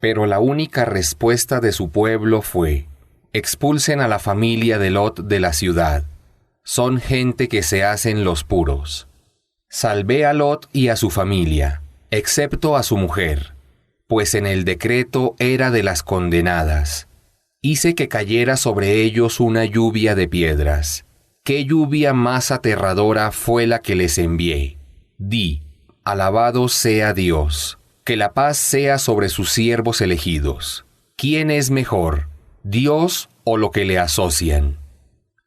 Pero la única respuesta de su pueblo fue: expulsen a la familia de Lot de la ciudad. Son gente que se hacen los puros. Salvé a Lot y a su familia, excepto a su mujer, pues en el decreto era de las condenadas. Hice que cayera sobre ellos una lluvia de piedras. ¿Qué lluvia más aterradora fue la que les envié? Di: alabado sea Dios, que la paz sea sobre sus siervos elegidos. ¿Quién es mejor, Dios o lo que le asocian?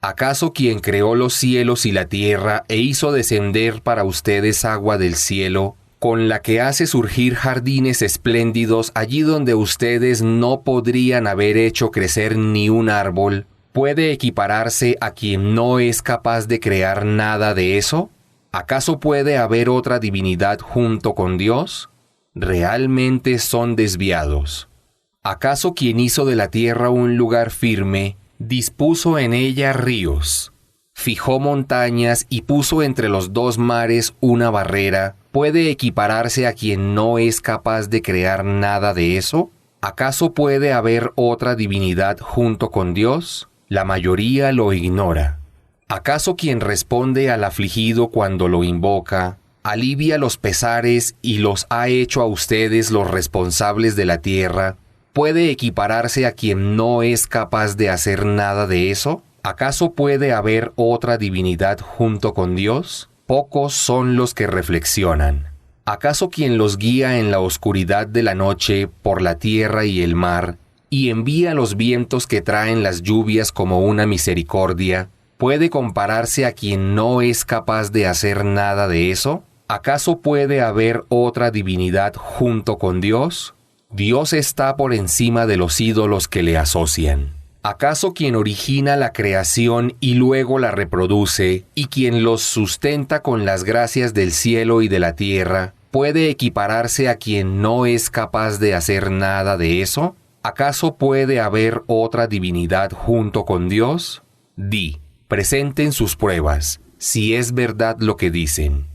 ¿Acaso quien creó los cielos y la tierra e hizo descender para ustedes agua del cielo, con la que hace surgir jardines espléndidos allí donde ustedes no podrían haber hecho crecer ni un árbol, puede equipararse a quien no es capaz de crear nada de eso? ¿Acaso puede haber otra divinidad junto con Dios? Realmente son desviados. ¿Acaso quien hizo de la tierra un lugar firme, dispuso en ella ríos, fijó montañas y puso entre los dos mares una barrera, puede equipararse a quien no es capaz de crear nada de eso? ¿Acaso puede haber otra divinidad junto con Dios? La mayoría lo ignora. ¿Acaso quien responde al afligido cuando lo invoca, alivia los pesares y los ha hecho a ustedes los responsables de la tierra, puede equipararse a quien no es capaz de hacer nada de eso? ¿Acaso puede haber otra divinidad junto con Dios? Pocos son los que reflexionan. ¿Acaso quien los guía en la oscuridad de la noche por la tierra y el mar, y envía los vientos que traen las lluvias como una misericordia, puede compararse a quien no es capaz de hacer nada de eso? ¿Acaso puede haber otra divinidad junto con Dios? Dios está por encima de los ídolos que le asocian. ¿Acaso quien origina la creación y luego la reproduce, y quien los sustenta con las gracias del cielo y de la tierra, puede equipararse a quien no es capaz de hacer nada de eso? ¿Acaso puede haber otra divinidad junto con Dios? Di: presenten sus pruebas, si es verdad lo que dicen.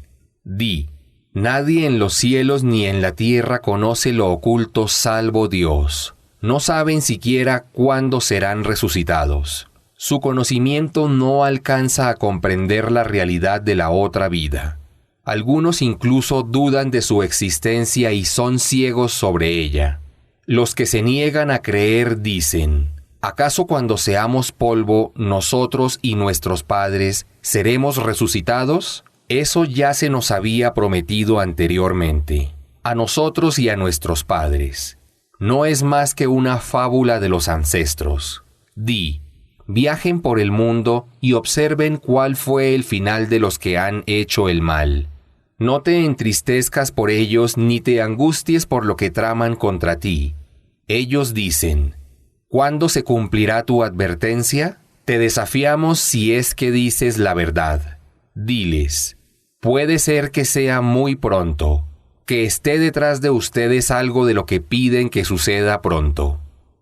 Di: nadie en los cielos ni en la tierra conoce lo oculto salvo Dios. No saben siquiera cuándo serán resucitados. Su conocimiento no alcanza a comprender la realidad de la otra vida. Algunos incluso dudan de su existencia y son ciegos sobre ella. Los que se niegan a creer dicen: ¿acaso cuando seamos polvo, nosotros y nuestros padres seremos resucitados? Eso ya se nos había prometido anteriormente, a nosotros y a nuestros padres. No es más que una fábula de los ancestros. Di: viajen por el mundo y observen cuál fue el final de los que han hecho el mal. No te entristezcas por ellos ni te angusties por lo que traman contra ti. Ellos dicen: ¿cuándo se cumplirá tu advertencia? Te desafiamos si es que dices la verdad. Diles: puede ser que sea muy pronto, que esté detrás de ustedes algo de lo que piden que suceda pronto.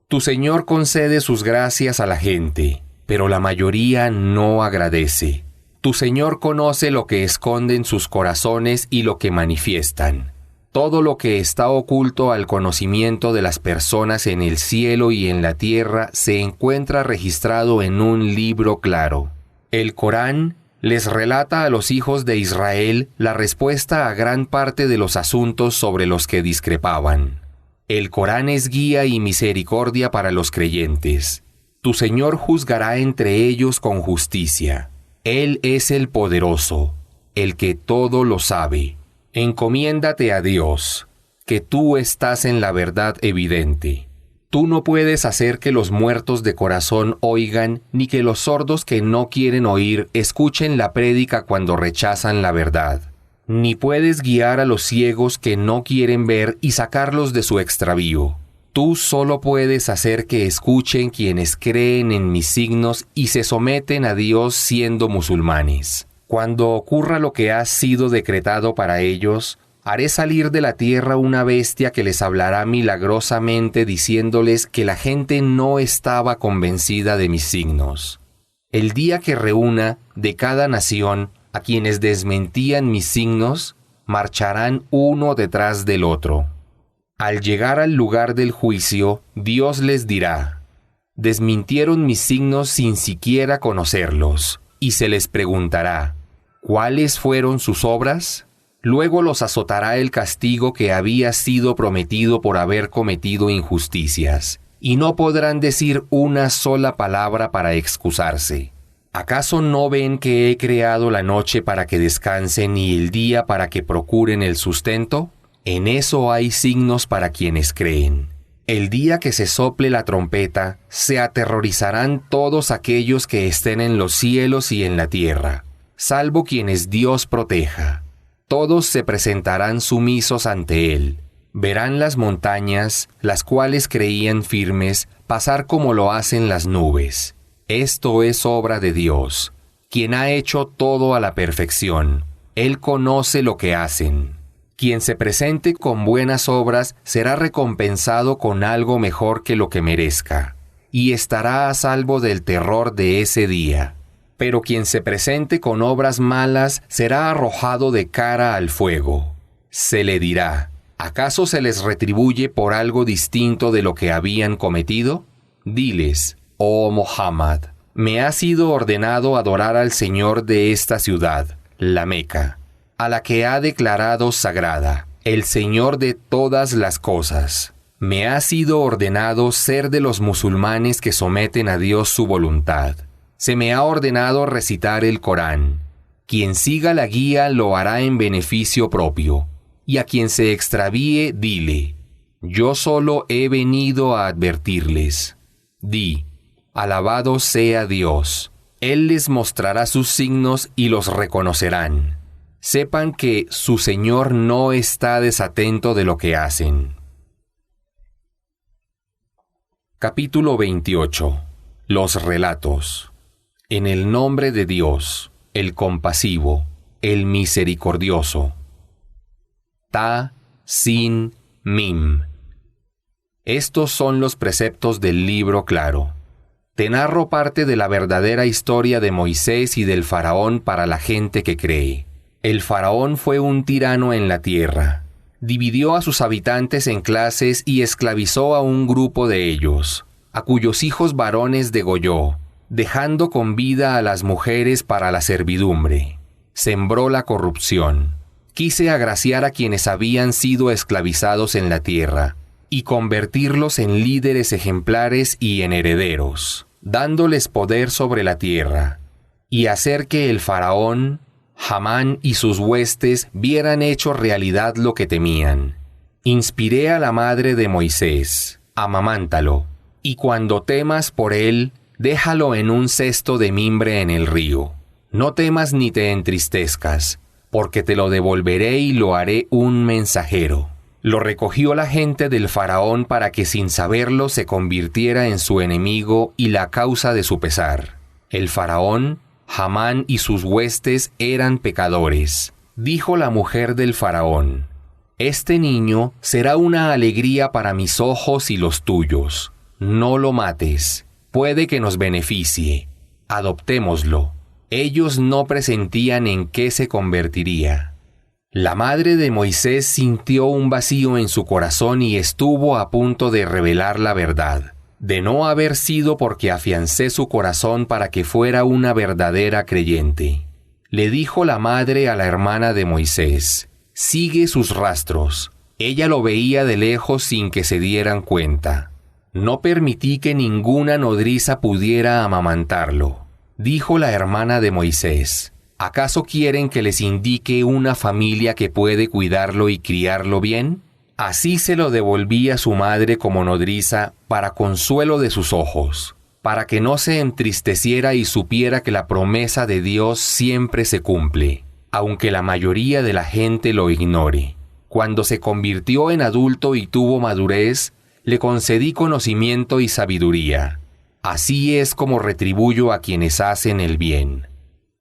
Tu Señor concede sus gracias a la gente, pero la mayoría no agradece. Tu Señor conoce lo que esconden sus corazones y lo que manifiestan. Todo lo que está oculto al conocimiento de las personas en el cielo y en la tierra se encuentra registrado en un libro claro. El Corán les relata a los hijos de Israel la respuesta a gran parte de los asuntos sobre los que discrepaban. El Corán es guía y misericordia para los creyentes. Tu Señor juzgará entre ellos con justicia. Él es el poderoso, el que todo lo sabe. Encomiéndate a Dios, que tú estás en la verdad evidente. Tú no puedes hacer que los muertos de corazón oigan, ni que los sordos que no quieren oír escuchen la prédica cuando rechazan la verdad. Ni puedes guiar a los ciegos que no quieren ver y sacarlos de su extravío. Tú solo puedes hacer que escuchen quienes creen en mis signos y se someten a Dios siendo musulmanes. Cuando ocurra lo que ha sido decretado para ellos, haré salir de la tierra una bestia que les hablará milagrosamente diciéndoles que la gente no estaba convencida de mis signos. El día que reúna de cada nación a quienes desmentían mis signos, marcharán uno detrás del otro. Al llegar al lugar del juicio, Dios les dirá: desmintieron mis signos sin siquiera conocerlos, y se les preguntará: ¿cuáles fueron sus obras? Luego los azotará el castigo que había sido prometido por haber cometido injusticias, y no podrán decir una sola palabra para excusarse. ¿Acaso no ven que he creado la noche para que descansen y el día para que procuren el sustento? En eso hay signos para quienes creen. El día que se sople la trompeta, se aterrorizarán todos aquellos que estén en los cielos y en la tierra, salvo quienes Dios proteja. Todos se presentarán sumisos ante Él. Verán las montañas, las cuales creían firmes, pasar como lo hacen las nubes. Esto es obra de Dios, quien ha hecho todo a la perfección. Él conoce lo que hacen. Quien se presente con buenas obras será recompensado con algo mejor que lo que merezca, y estará a salvo del terror de ese día. Pero quien se presente con obras malas será arrojado de cara al fuego. Se le dirá: ¿acaso se les retribuye por algo distinto de lo que habían cometido? Diles: oh Muhammad, me ha sido ordenado adorar al Señor de esta ciudad, la Meca, a la que ha declarado sagrada, el Señor de todas las cosas. Me ha sido ordenado ser de los musulmanes que someten a Dios su voluntad. Se me ha ordenado recitar el Corán. Quien siga la guía lo hará en beneficio propio, y a quien se extravíe, dile: yo solo he venido a advertirles. Di: alabado sea Dios. Él les mostrará sus signos y los reconocerán. Sepan que su Señor no está desatento de lo que hacen. Capítulo 28. Los relatos. En el nombre de Dios, el compasivo, el misericordioso. Ta, Sin, Mim. Estos son los preceptos del libro claro. Te narro parte de la verdadera historia de Moisés y del faraón para la gente que cree. El faraón fue un tirano en la tierra. Dividió a sus habitantes en clases y esclavizó a un grupo de ellos, a cuyos hijos varones degolló, dejando con vida a las mujeres para la servidumbre. Sembró la corrupción. Quise agraciar a quienes habían sido esclavizados en la tierra y convertirlos en líderes ejemplares y en herederos, dándoles poder sobre la tierra, y hacer que el faraón, Hamán y sus huestes vieran hecho realidad lo que temían. Inspiré a la madre de Moisés: amamántalo, y cuando temas por él, déjalo en un cesto de mimbre en el río. No temas ni te entristezcas, porque te lo devolveré y lo haré un mensajero. Lo recogió la gente del faraón para que sin saberlo se convirtiera en su enemigo y la causa de su pesar. El faraón, Hamán y sus huestes eran pecadores. Dijo la mujer del faraón: este niño será una alegría para mis ojos y los tuyos. No lo mates. Puede que nos beneficie. Adoptémoslo. Ellos no presentían en qué se convertiría. La madre de Moisés sintió un vacío en su corazón y estuvo a punto de revelar la verdad. De no haber sido porque afiancé su corazón para que fuera una verdadera creyente. Le dijo la madre a la hermana de Moisés: sigue sus rastros. Ella lo veía de lejos sin que se dieran cuenta. No permití que ninguna nodriza pudiera amamantarlo. Dijo la hermana de Moisés: ¿acaso quieren que les indique una familia que puede cuidarlo y criarlo bien? Así se lo devolví a su madre como nodriza para consuelo de sus ojos, para que no se entristeciera y supiera que la promesa de Dios siempre se cumple, aunque la mayoría de la gente lo ignore. Cuando se convirtió en adulto y tuvo madurez, le concedí conocimiento y sabiduría. Así es como retribuyo a quienes hacen el bien.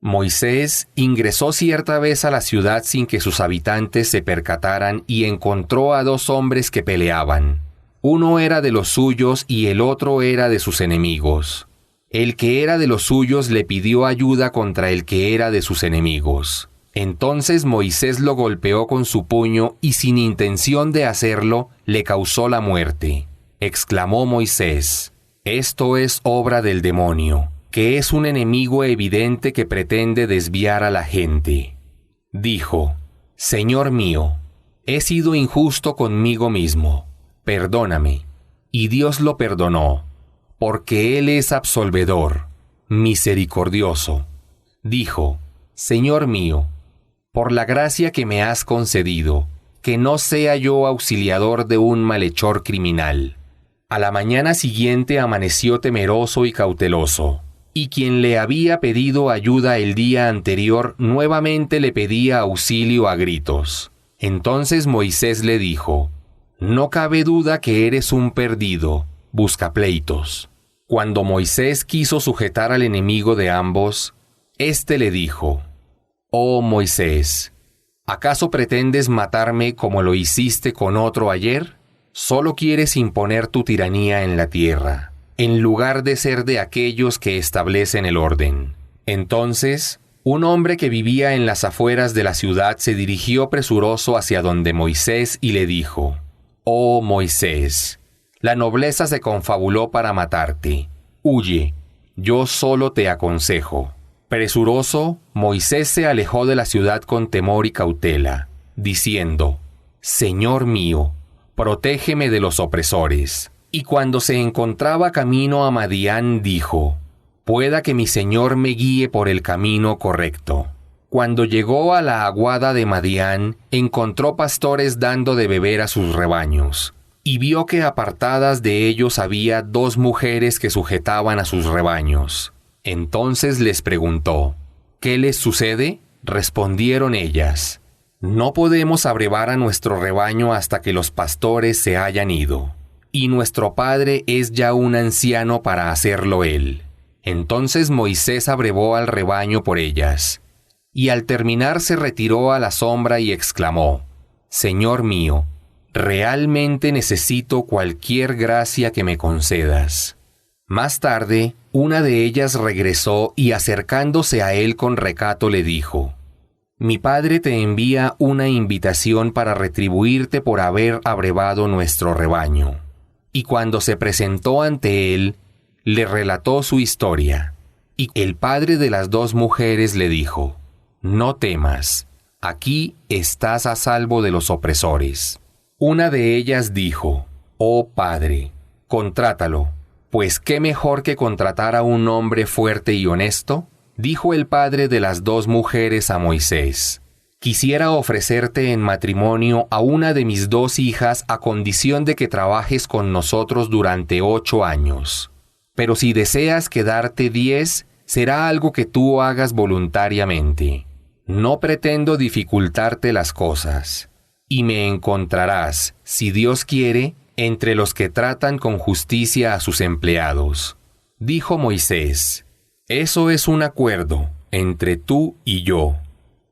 Moisés ingresó cierta vez a la ciudad sin que sus habitantes se percataran y encontró a dos hombres que peleaban. Uno era de los suyos y el otro era de sus enemigos. El que era de los suyos le pidió ayuda contra el que era de sus enemigos. Entonces Moisés lo golpeó con su puño y sin intención de hacerlo, le causó la muerte. Exclamó Moisés: «Esto es obra del demonio, que es un enemigo evidente que pretende desviar a la gente». Dijo: «Señor mío, he sido injusto conmigo mismo. Perdóname». Y Dios lo perdonó, porque Él es absolvedor, misericordioso. Dijo: «Señor mío, por la gracia que me has concedido, que no sea yo auxiliador de un malhechor criminal». A la mañana siguiente amaneció temeroso y cauteloso, y quien le había pedido ayuda el día anterior nuevamente le pedía auxilio a gritos. Entonces Moisés le dijo: «No cabe duda que eres un perdido, buscapleitos». Cuando Moisés quiso sujetar al enemigo de ambos, éste le dijo: «Oh Moisés, ¿acaso pretendes matarme como lo hiciste con otro ayer? Solo quieres imponer tu tiranía en la tierra, en lugar de ser de aquellos que establecen el orden». Entonces, un hombre que vivía en las afueras de la ciudad se dirigió presuroso hacia donde Moisés y le dijo: «Oh Moisés, la nobleza se confabuló para matarte. Huye, yo solo te aconsejo». Presuroso, Moisés se alejó de la ciudad con temor y cautela, diciendo: «Señor mío, protégeme de los opresores». Y cuando se encontraba camino a Madián, dijo: «Pueda que mi Señor me guíe por el camino correcto». Cuando llegó a la aguada de Madián, encontró pastores dando de beber a sus rebaños, y vio que apartadas de ellos había 2 mujeres que sujetaban a sus rebaños. Entonces les preguntó: «¿Qué les sucede?». Respondieron ellas: «No podemos abrevar a nuestro rebaño hasta que los pastores se hayan ido, y nuestro padre es ya un anciano para hacerlo él». Entonces Moisés abrevó al rebaño por ellas, y al terminar se retiró a la sombra y exclamó: «Señor mío, realmente necesito cualquier gracia que me concedas». Más tarde, una de ellas regresó y acercándose a él con recato le dijo: «Mi padre te envía una invitación para retribuirte por haber abrevado nuestro rebaño». Y cuando se presentó ante él, le relató su historia. Y el padre de las 2 mujeres le dijo: «No temas, aquí estás a salvo de los opresores». Una de ellas dijo: «Oh padre, contrátalo, pues qué mejor que contratar a un hombre fuerte y honesto». Dijo el padre de las 2 mujeres a Moisés: «Quisiera ofrecerte en matrimonio a una de mis 2 hijas a condición de que trabajes con nosotros durante 8 años. Pero si deseas quedarte 10, será algo que tú hagas voluntariamente. No pretendo dificultarte las cosas. Y me encontrarás, si Dios quiere, entre los que tratan con justicia a sus empleados». Dijo Moisés: «Eso es un acuerdo entre tú y yo.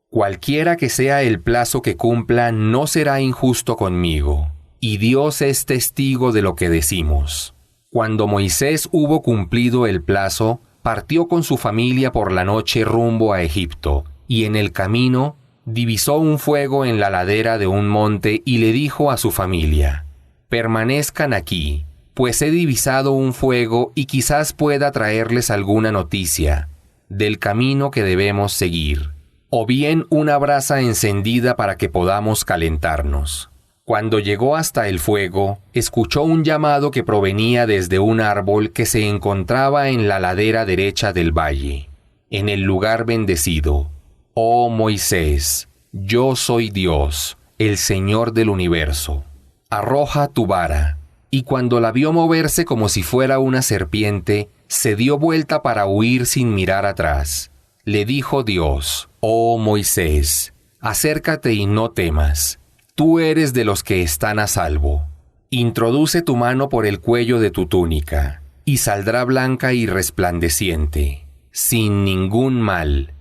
Cualquiera que sea el plazo que cumpla no será injusto conmigo, y Dios es testigo de lo que decimos». Cuando Moisés hubo cumplido el plazo, partió con su familia por la noche rumbo a Egipto, y en el camino divisó un fuego en la ladera de un monte y le dijo a su familia: «Permanezcan aquí, pues he divisado un fuego y quizás pueda traerles alguna noticia del camino que debemos seguir, o bien una brasa encendida para que podamos calentarnos». Cuando llegó hasta el fuego, escuchó un llamado que provenía desde un árbol que se encontraba en la ladera derecha del valle, en el lugar bendecido: «Oh Moisés, yo soy Dios, el Señor del universo. Arroja tu vara». Y cuando la vio moverse como si fuera una serpiente, se dio vuelta para huir sin mirar atrás. Le dijo Dios: «Oh Moisés, acércate y no temas. Tú eres de los que están a salvo. Introduce tu mano por el cuello de tu túnica, y saldrá blanca y resplandeciente, sin ningún mal.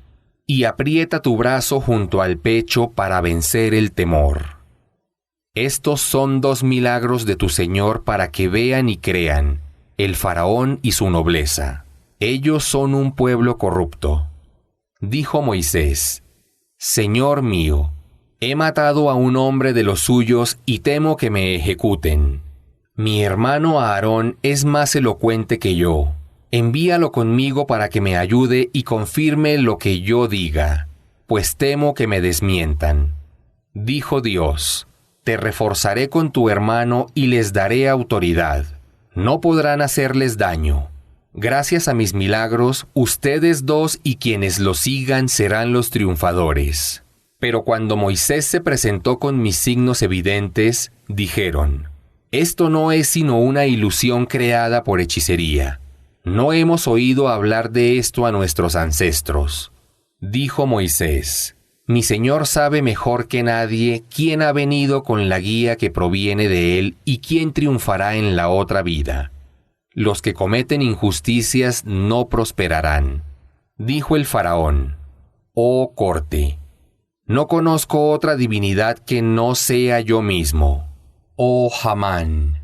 Y aprieta tu brazo junto al pecho para vencer el temor». Estos son 2 milagros de tu Señor para que vean y crean, el faraón y su nobleza. Ellos son un pueblo corrupto. Dijo Moisés: Señor mío, he matado a un hombre de los suyos y temo que me ejecuten. Mi hermano Aarón es más elocuente que yo. Envíalo conmigo para que me ayude y confirme lo que yo diga, pues temo que me desmientan. Dijo Dios: Te reforzaré con tu hermano y les daré autoridad. No podrán hacerles daño. Gracias a mis milagros, ustedes dos y quienes lo sigan serán los triunfadores. Pero cuando Moisés se presentó con mis signos evidentes, dijeron: Esto no es sino una ilusión creada por hechicería. No hemos oído hablar de esto a nuestros ancestros. Dijo Moisés: Mi Señor sabe mejor que nadie quién ha venido con la guía que proviene de él y quién triunfará en la otra vida. Los que cometen injusticias no prosperarán. Dijo el faraón: Oh corte, no conozco otra divinidad que no sea yo mismo. Oh Hamán,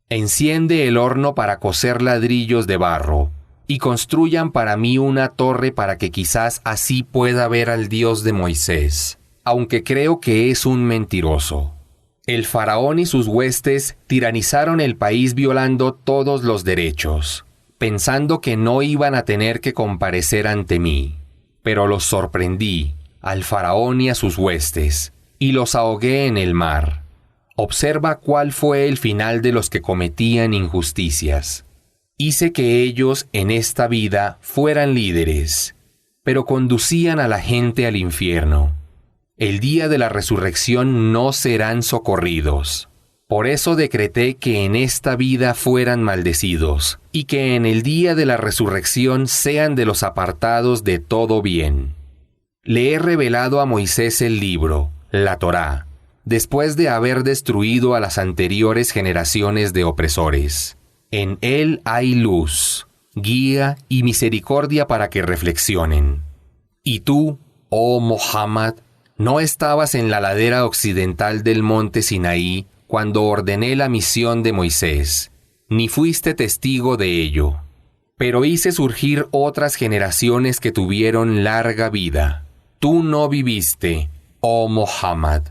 enciende el horno para cocer ladrillos de barro, y construyan para mí una torre para que quizás así pueda ver al Dios de Moisés, aunque creo que es un mentiroso. El faraón y sus huestes tiranizaron el país violando todos los derechos, pensando que no iban a tener que comparecer ante mí. Pero los sorprendí, al faraón y a sus huestes, y los ahogué en el mar. Observa cuál fue el final de los que cometían injusticias. Hice que ellos en esta vida fueran líderes, pero conducían a la gente al infierno. El día de la resurrección no serán socorridos. Por eso decreté que en esta vida fueran maldecidos, y que en el día de la resurrección sean de los apartados de todo bien. Le he revelado a Moisés el libro, la Torá, después de haber destruido a las anteriores generaciones de opresores. En él hay luz, guía y misericordia para que reflexionen. Y tú, oh Muhammad, ¿no estabas en la ladera occidental del monte Sinaí cuando ordené la misión de Moisés, ni fuiste testigo de ello? Pero hice surgir otras generaciones que tuvieron larga vida. Tú no viviste, oh Muhammad,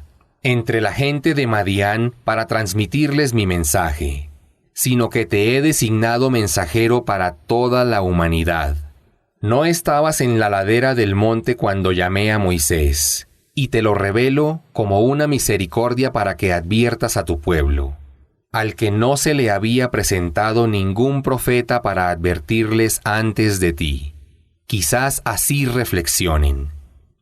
entre la gente de Madián para transmitirles mi mensaje, sino que te he designado mensajero para toda la humanidad. No estabas en la ladera del monte cuando llamé a Moisés, y te lo revelo como una misericordia para que adviertas a tu pueblo, al que no se le había presentado ningún profeta para advertirles antes de ti. Quizás así reflexionen,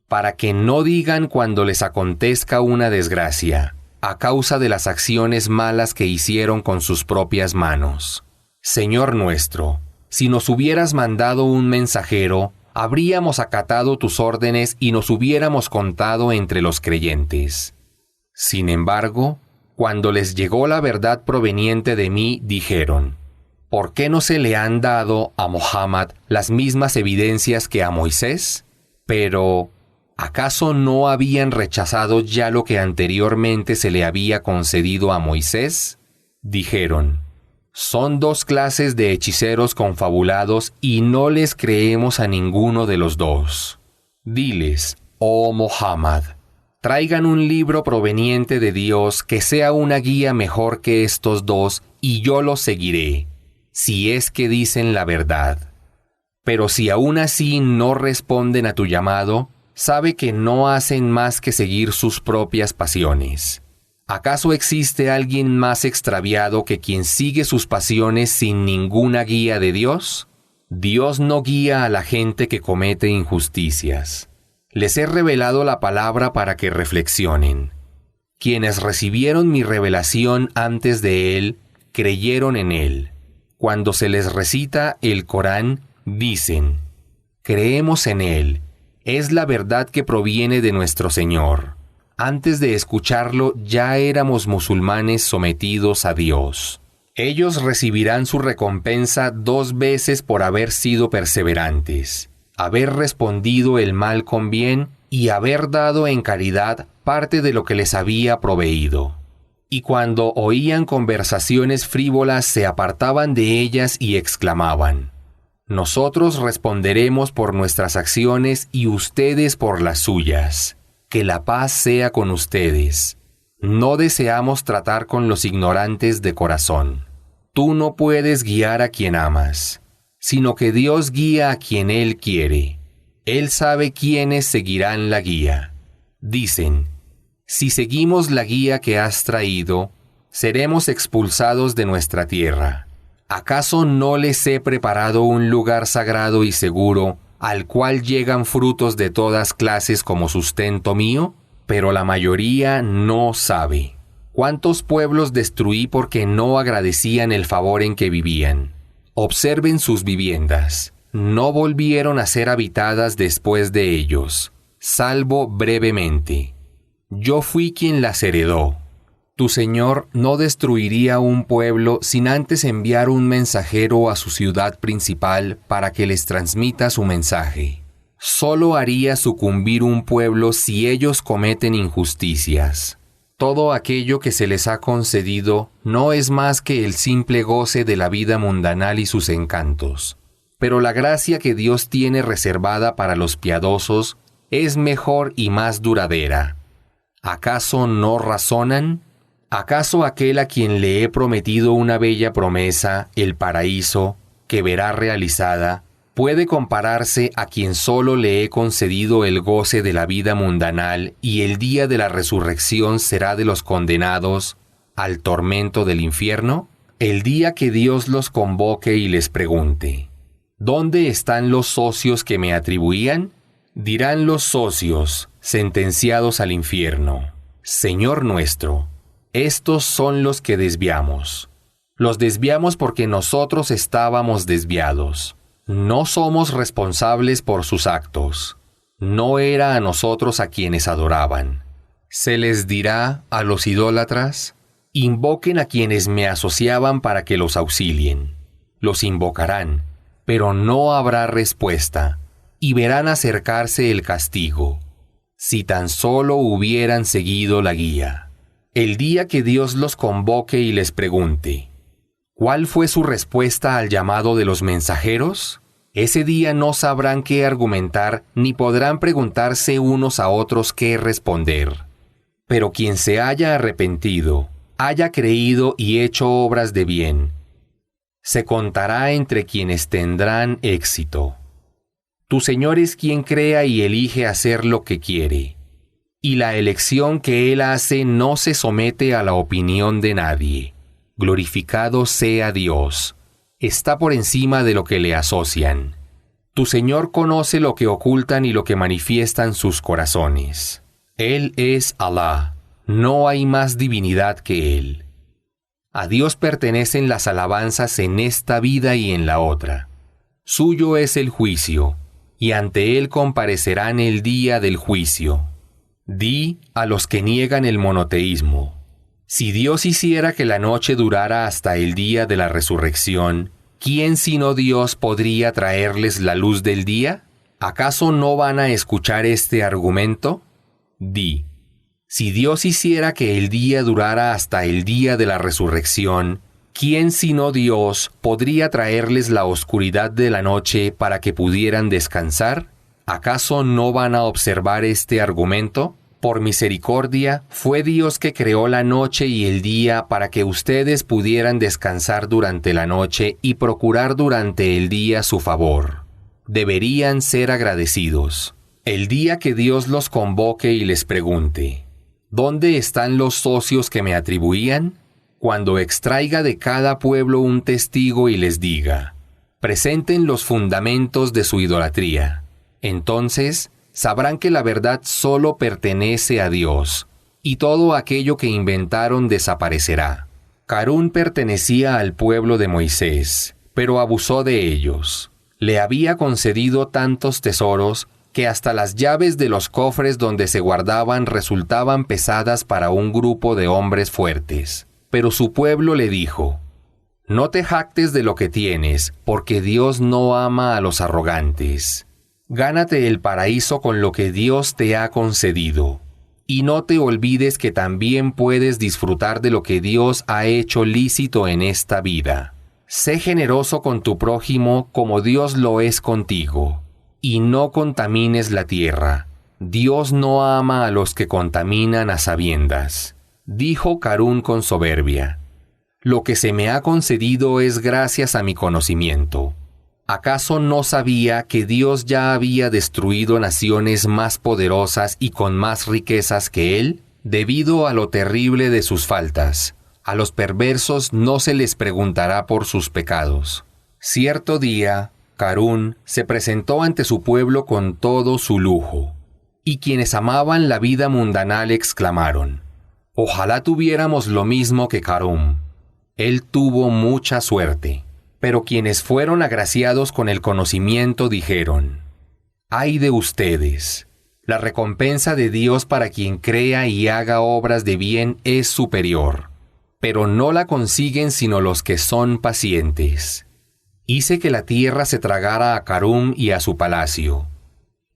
para que no digan cuando les acontezca una desgracia, a causa de las acciones malas que hicieron con sus propias manos. Señor nuestro, si nos hubieras mandado un mensajero, habríamos acatado tus órdenes y nos hubiéramos contado entre los creyentes. Sin embargo, cuando les llegó la verdad proveniente de mí, dijeron: ¿Por qué no se le han dado a Muhammad las mismas evidencias que a Moisés? Pero, ¿acaso no habían rechazado ya lo que anteriormente se le había concedido a Moisés? Dijeron: Son dos clases de hechiceros confabulados y no les creemos a ninguno de los dos. Diles, oh Muhammad, traigan un libro proveniente de Dios que sea una guía mejor que estos dos y yo los seguiré, si es que dicen la verdad. Pero si aún así no responden a tu llamado, sabe que no hacen más que seguir sus propias pasiones. ¿Acaso existe alguien más extraviado que quien sigue sus pasiones sin ninguna guía de Dios? Dios no guía a la gente que comete injusticias. Les he revelado la palabra para que reflexionen. Quienes recibieron mi revelación antes de él, creyeron en él. Cuando se les recita el Corán, dicen: Creemos en él. Es la verdad que proviene de nuestro Señor. Antes de escucharlo ya éramos musulmanes sometidos a Dios. Ellos recibirán su recompensa 2 veces por haber sido perseverantes, haber respondido el mal con bien y haber dado en caridad parte de lo que les había proveído. Y cuando oían conversaciones frívolas se apartaban de ellas y exclamaban: Nosotros responderemos por nuestras acciones y ustedes por las suyas. Que la paz sea con ustedes. No deseamos tratar con los ignorantes de corazón. Tú no puedes guiar a quien amas, sino que Dios guía a quien Él quiere. Él sabe quiénes seguirán la guía. Dicen, si seguimos la guía que has traído, seremos expulsados de nuestra tierra. ¿Acaso no les he preparado un lugar sagrado y seguro, al cual llegan frutos de todas clases como sustento mío? Pero la mayoría no sabe. ¿Cuántos pueblos destruí porque no agradecían el favor en que vivían? Observen sus viviendas. No volvieron a ser habitadas después de ellos, salvo brevemente. Yo fui quien las heredó. Tu Señor no destruiría un pueblo sin antes enviar un mensajero a su ciudad principal para que les transmita su mensaje. Solo haría sucumbir un pueblo si ellos cometen injusticias. Todo aquello que se les ha concedido no es más que el simple goce de la vida mundanal y sus encantos. Pero la gracia que Dios tiene reservada para los piadosos es mejor y más duradera. ¿Acaso no razonan? ¿Acaso aquel a quien le he prometido una bella promesa, el paraíso, que verá realizada, puede compararse a quien solo le he concedido el goce de la vida mundanal y el día de la resurrección será de los condenados al tormento del infierno? El día que Dios los convoque y les pregunte, ¿dónde están los socios que me atribuían? Dirán los socios, sentenciados al infierno, Señor nuestro, estos son los que desviamos. Los desviamos porque nosotros estábamos desviados. No somos responsables por sus actos. No era a nosotros a quienes adoraban. Se les dirá a los idólatras, invoquen a quienes me asociaban para que los auxilien. Los invocarán, pero no habrá respuesta, y verán acercarse el castigo. Si tan solo hubieran seguido la guía. El día que Dios los convoque y les pregunte, ¿cuál fue su respuesta al llamado de los mensajeros? Ese día no sabrán qué argumentar ni podrán preguntarse unos a otros qué responder. Pero quien se haya arrepentido, haya creído y hecho obras de bien, se contará entre quienes tendrán éxito. Tu Señor es quien crea y elige hacer lo que quiere, y la elección que Él hace no se somete a la opinión de nadie. Glorificado sea Dios. Está por encima de lo que le asocian. Tu Señor conoce lo que ocultan y lo que manifiestan sus corazones. Él es Alá. No hay más divinidad que Él. A Dios pertenecen las alabanzas en esta vida y en la otra. Suyo es el juicio, y ante Él comparecerán el día del juicio. Di a los que niegan el monoteísmo: si Dios hiciera que la noche durara hasta el día de la resurrección, ¿quién sino Dios podría traerles la luz del día? ¿Acaso no van a escuchar este argumento? Di, si Dios hiciera que el día durara hasta el día de la resurrección, ¿quién sino Dios podría traerles la oscuridad de la noche para que pudieran descansar? ¿Acaso no van a observar este argumento? Por misericordia, fue Dios que creó la noche y el día para que ustedes pudieran descansar durante la noche y procurar durante el día su favor. Deberían ser agradecidos. El día que Dios los convoque y les pregunte, ¿dónde están los socios que me atribuían? Cuando extraiga de cada pueblo un testigo y les diga, presenten los fundamentos de su idolatría. Entonces, sabrán que la verdad solo pertenece a Dios, y todo aquello que inventaron desaparecerá. Carún pertenecía al pueblo de Moisés, pero abusó de ellos. Le había concedido tantos tesoros que hasta las llaves de los cofres donde se guardaban resultaban pesadas para un grupo de hombres fuertes. Pero su pueblo le dijo, no te jactes de lo que tienes, porque Dios no ama a los arrogantes. Gánate el paraíso con lo que Dios te ha concedido. Y no te olvides que también puedes disfrutar de lo que Dios ha hecho lícito en esta vida. Sé generoso con tu prójimo como Dios lo es contigo. Y no contamines la tierra. Dios no ama a los que contaminan a sabiendas. Dijo Carún con soberbia: lo que se me ha concedido es gracias a mi conocimiento. ¿Acaso no sabía que Dios ya había destruido naciones más poderosas y con más riquezas que él, debido a lo terrible de sus faltas? A los perversos no se les preguntará por sus pecados. Cierto día, Carún se presentó ante su pueblo con todo su lujo, y quienes amaban la vida mundanal exclamaron: ojalá tuviéramos lo mismo que Carún. Él tuvo mucha suerte. Pero quienes fueron agraciados con el conocimiento dijeron: ¡ay de ustedes! La recompensa de Dios para quien crea y haga obras de bien es superior, pero no la consiguen sino los que son pacientes. Hice que la tierra se tragara a Carún y a su palacio,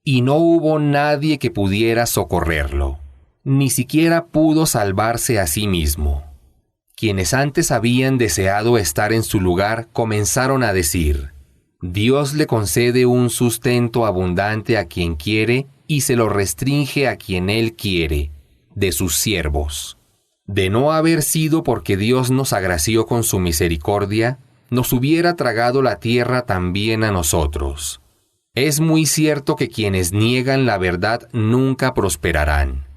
y no hubo nadie que pudiera socorrerlo, ni siquiera pudo salvarse a sí mismo. Quienes antes habían deseado estar en su lugar comenzaron a decir: Dios le concede un sustento abundante a quien quiere y se lo restringe a quien él quiere, de sus siervos. De no haber sido porque Dios nos agració con su misericordia, nos hubiera tragado la tierra también a nosotros. Es muy cierto que quienes niegan la verdad nunca prosperarán.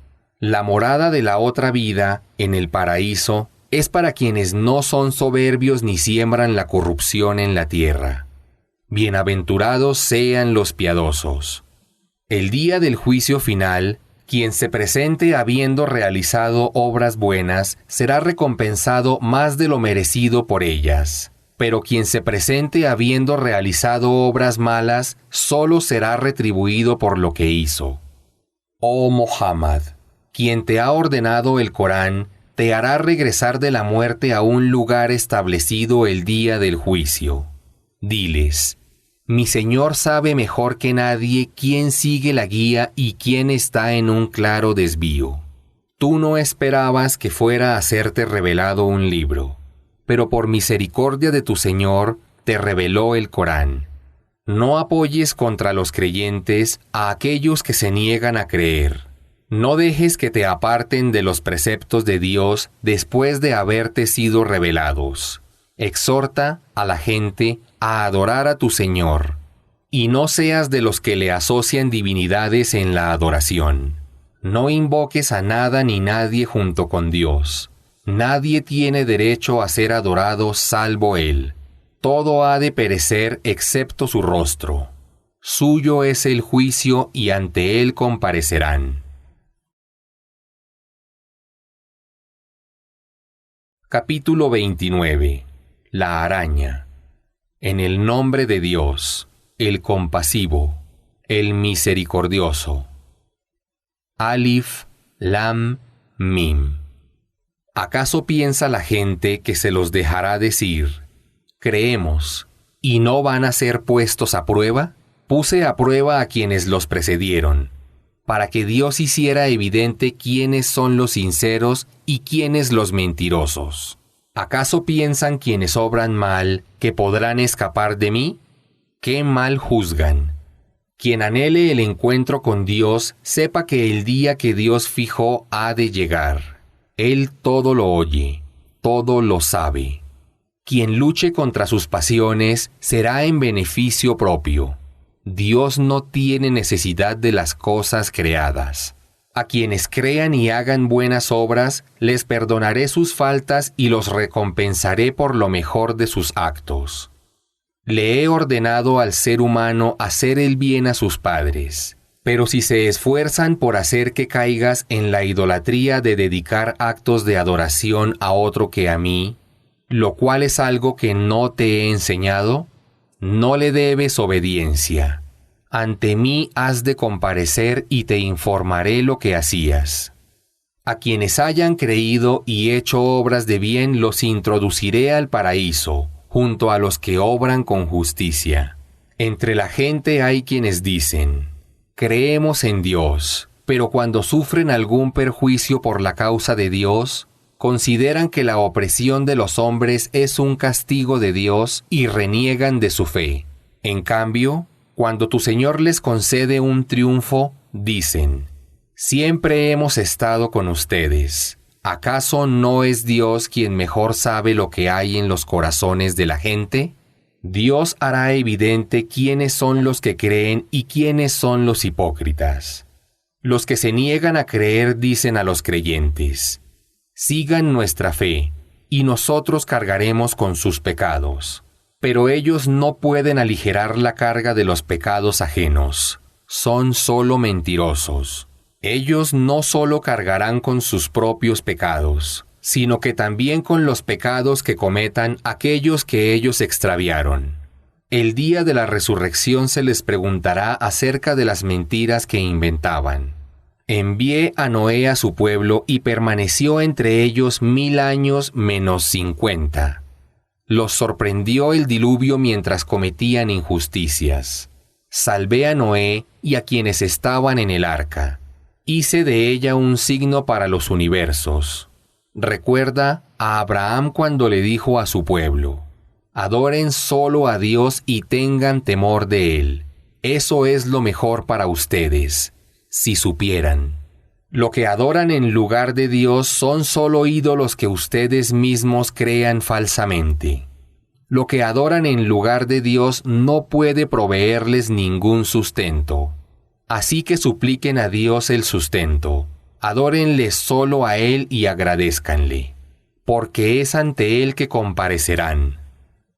La morada de la otra vida, en el paraíso, es para quienes no son soberbios ni siembran la corrupción en la tierra. Bienaventurados sean los piadosos. El día del juicio final, quien se presente habiendo realizado obras buenas, será recompensado más de lo merecido por ellas. Pero quien se presente habiendo realizado obras malas, solo será retribuido por lo que hizo. Oh Muhammad, quien te ha ordenado el Corán, te hará regresar de la muerte a un lugar establecido el día del juicio. Diles: mi Señor sabe mejor que nadie quién sigue la guía y quién está en un claro desvío. Tú no esperabas que fuera a hacerte revelado un libro, pero por misericordia de tu Señor te reveló el Corán. No apoyes contra los creyentes a aquellos que se niegan a creer. No dejes que te aparten de los preceptos de Dios después de haberte sido revelados. Exhorta a la gente a adorar a tu Señor, y no seas de los que le asocian divinidades en la adoración. No invoques a nada ni nadie junto con Dios. Nadie tiene derecho a ser adorado salvo Él. Todo ha de perecer excepto su rostro. Suyo es el juicio y ante Él comparecerán. Capítulo 29. La araña. En el nombre de Dios, el compasivo, el misericordioso. Alif, Lam, Mim. ¿Acaso piensa la gente que se los dejará decir: creemos, y no van a ser puestos a prueba? Puse a prueba a quienes los precedieron, para que Dios hiciera evidente quiénes son los sinceros y quiénes los mentirosos. ¿Acaso piensan quienes obran mal que podrán escapar de mí? ¡Qué mal juzgan! Quien anhele el encuentro con Dios, sepa que el día que Dios fijó ha de llegar. Él todo lo oye, todo lo sabe. Quien luche contra sus pasiones será en beneficio propio. Dios no tiene necesidad de las cosas creadas. A quienes crean y hagan buenas obras, les perdonaré sus faltas y los recompensaré por lo mejor de sus actos. Le he ordenado al ser humano hacer el bien a sus padres, pero si se esfuerzan por hacer que caigas en la idolatría de dedicar actos de adoración a otro que a mí, lo cual es algo que no te he enseñado, no le debes obediencia. Ante mí has de comparecer y te informaré lo que hacías. A quienes hayan creído y hecho obras de bien los introduciré al paraíso, junto a los que obran con justicia. Entre la gente hay quienes dicen: creemos en Dios, pero cuando sufren algún perjuicio por la causa de Dios, consideran que la opresión de los hombres es un castigo de Dios y reniegan de su fe. En cambio, cuando tu Señor les concede un triunfo, dicen: siempre hemos estado con ustedes. ¿Acaso no es Dios quien mejor sabe lo que hay en los corazones de la gente? Dios hará evidente quiénes son los que creen y quiénes son los hipócritas. Los que se niegan a creer dicen a los creyentes: sigan nuestra fe, y nosotros cargaremos con sus pecados. Pero ellos no pueden aligerar la carga de los pecados ajenos. Son solo mentirosos. Ellos no solo cargarán con sus propios pecados, sino que también con los pecados que cometan aquellos que ellos extraviaron. El día de la resurrección se les preguntará acerca de las mentiras que inventaban. Envié a Noé a su pueblo y permaneció entre ellos 1000 años menos 50. Los sorprendió el diluvio mientras cometían injusticias. Salvé a Noé y a quienes estaban en el arca. Hice de ella un signo para los universos. Recuerda a Abraham cuando le dijo a su pueblo: adoren solo a Dios y tengan temor de Él. Eso es lo mejor para ustedes, si supieran. Lo que adoran en lugar de Dios son solo ídolos que ustedes mismos crean falsamente. Lo que adoran en lugar de Dios no puede proveerles ningún sustento. Así que supliquen a Dios el sustento. Adórenle solo a Él y agradézcanle, porque es ante Él que comparecerán.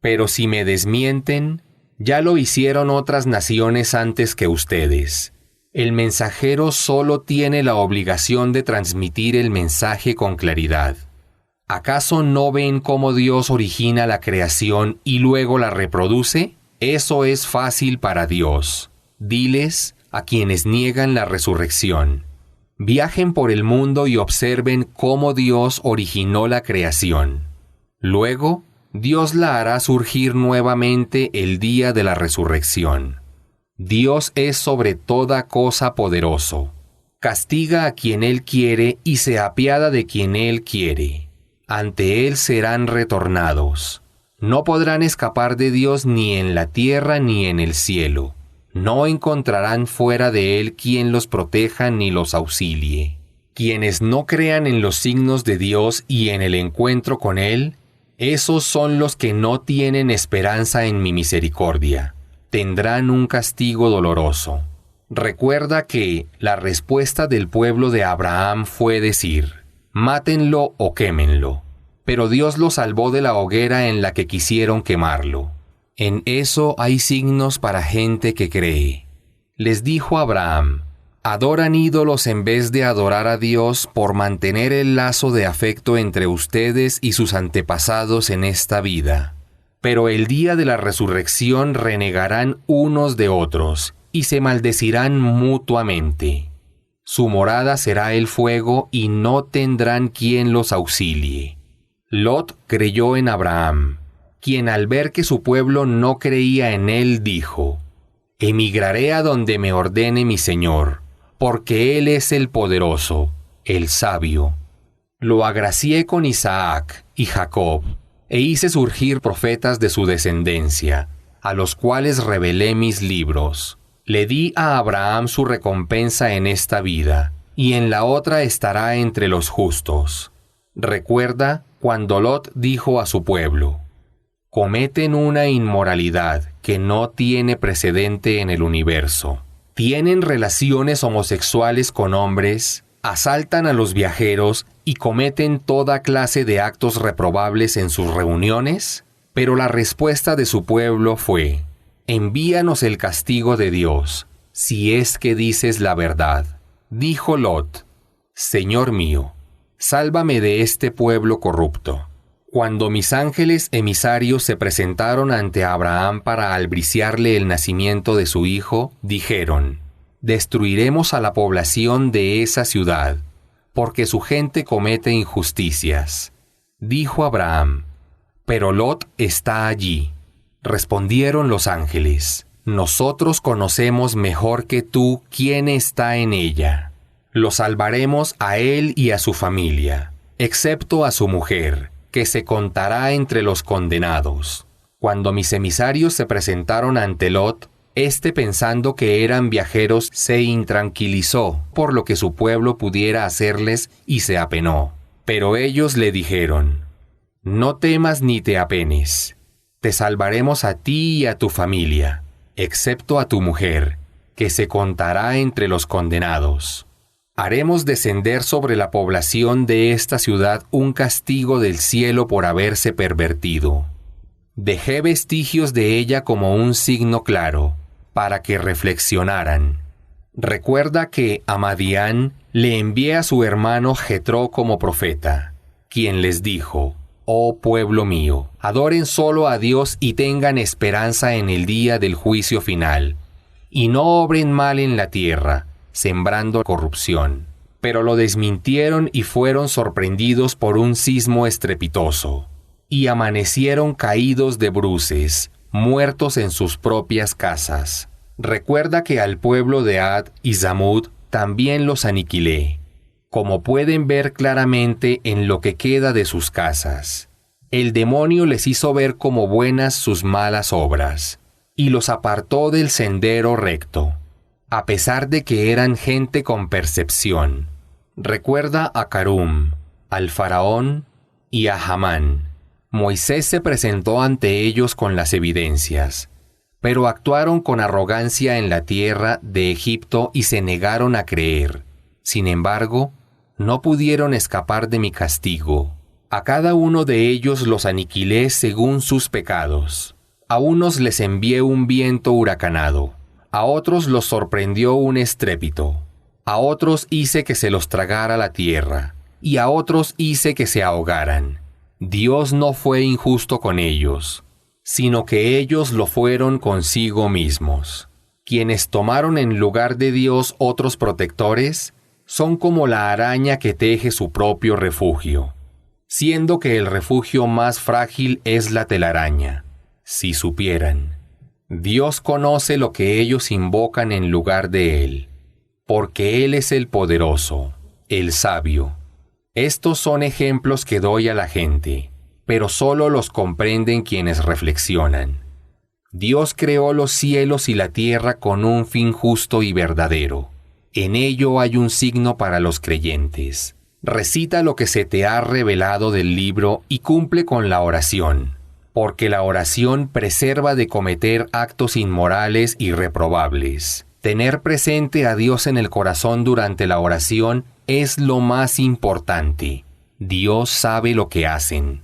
Pero si me desmienten, ya lo hicieron otras naciones antes que ustedes. El mensajero solo tiene la obligación de transmitir el mensaje con claridad. ¿Acaso no ven cómo Dios origina la creación y luego la reproduce? Eso es fácil para Dios. Diles a quienes niegan la resurrección: viajen por el mundo y observen cómo Dios originó la creación. Luego, Dios la hará surgir nuevamente el día de la resurrección. Dios es sobre toda cosa poderoso. Castiga a quien Él quiere y se apiada de quien Él quiere. Ante Él serán retornados. No podrán escapar de Dios ni en la tierra ni en el cielo. No encontrarán fuera de Él quien los proteja ni los auxilie. Quienes no crean en los signos de Dios y en el encuentro con Él, esos son los que no tienen esperanza en mi misericordia. Tendrán un castigo doloroso. Recuerda que la respuesta del pueblo de Abraham fue decir: mátenlo o quémenlo. Pero Dios lo salvó de la hoguera en la que quisieron quemarlo. En eso hay signos para gente que cree. Les dijo Abraham: adoran ídolos en vez de adorar a Dios por mantener el lazo de afecto entre ustedes y sus antepasados en esta vida. Pero el día de la resurrección renegarán unos de otros y se maldecirán mutuamente. Su morada será el fuego y no tendrán quien los auxilie. Lot creyó en Abraham, quien al ver que su pueblo no creía en él dijo: emigraré a donde me ordene mi Señor, porque Él es el poderoso, el sabio. Lo agracié con Isaac y Jacob, e hice surgir profetas de su descendencia, a los cuales revelé mis libros. Le di a Abraham su recompensa en esta vida, y en la otra estará entre los justos. Recuerda cuando Lot dijo a su pueblo: cometen una inmoralidad que no tiene precedente en el universo. Tienen relaciones homosexuales con hombres, asaltan a los viajeros y cometen toda clase de actos reprobables en sus reuniones. Pero la respuesta de su pueblo fue: envíanos el castigo de Dios, si es que dices la verdad. Dijo Lot: Señor mío, sálvame de este pueblo corrupto. Cuando mis ángeles emisarios se presentaron ante Abraham para albriciarle el nacimiento de su hijo, dijeron: destruiremos a la población de esa ciudad, porque su gente comete injusticias. Dijo Abraham: pero Lot está allí. Respondieron los ángeles: nosotros conocemos mejor que tú quién está en ella. Lo salvaremos a él y a su familia, excepto a su mujer, que se contará entre los condenados. Cuando mis emisarios se presentaron ante Lot, Este, pensando que eran viajeros, se intranquilizó por lo que su pueblo pudiera hacerles y se apenó. Pero ellos le dijeron: «No temas ni te apenes. Te salvaremos a ti y a tu familia, excepto a tu mujer, que se contará entre los condenados. Haremos descender sobre la población de esta ciudad un castigo del cielo por haberse pervertido. Dejé vestigios de ella como un signo claro, para que reflexionaran. Recuerda que a Madián le envié a su hermano Jetro como profeta, quien les dijo: Oh pueblo mío, adoren solo a Dios y tengan esperanza en el día del juicio final, y no obren mal en la tierra, sembrando corrupción». Pero lo desmintieron y fueron sorprendidos por un sismo estrepitoso, y amanecieron caídos de bruces, muertos en sus propias casas. Recuerda que al pueblo de Ad y Zamud también los aniquilé, como pueden ver claramente en lo que queda de sus casas. El demonio les hizo ver como buenas sus malas obras, y los apartó del sendero recto, a pesar de que eran gente con percepción. Recuerda a Carum, al faraón y a Hamán. Moisés se presentó ante ellos con las evidencias, pero actuaron con arrogancia en la tierra de Egipto y se negaron a creer. Sin embargo, no pudieron escapar de mi castigo. A cada uno de ellos los aniquilé según sus pecados. A unos les envié un viento huracanado, a otros los sorprendió un estrépito, a otros hice que se los tragara la tierra, y a otros hice que se ahogaran. Dios no fue injusto con ellos, sino que ellos lo fueron consigo mismos. Quienes tomaron en lugar de Dios otros protectores, son como la araña que teje su propio refugio, siendo que el refugio más frágil es la telaraña. Si supieran, Dios conoce lo que ellos invocan en lugar de Él, porque Él es el poderoso, el sabio. Estos son ejemplos que doy a la gente, pero solo los comprenden quienes reflexionan. Dios creó los cielos y la tierra con un fin justo y verdadero. En ello hay un signo para los creyentes. Recita lo que se te ha revelado del libro y cumple con la oración, porque la oración preserva de cometer actos inmorales y reprobables. Tener presente a Dios en el corazón durante la oración es lo más importante. Dios sabe lo que hacen.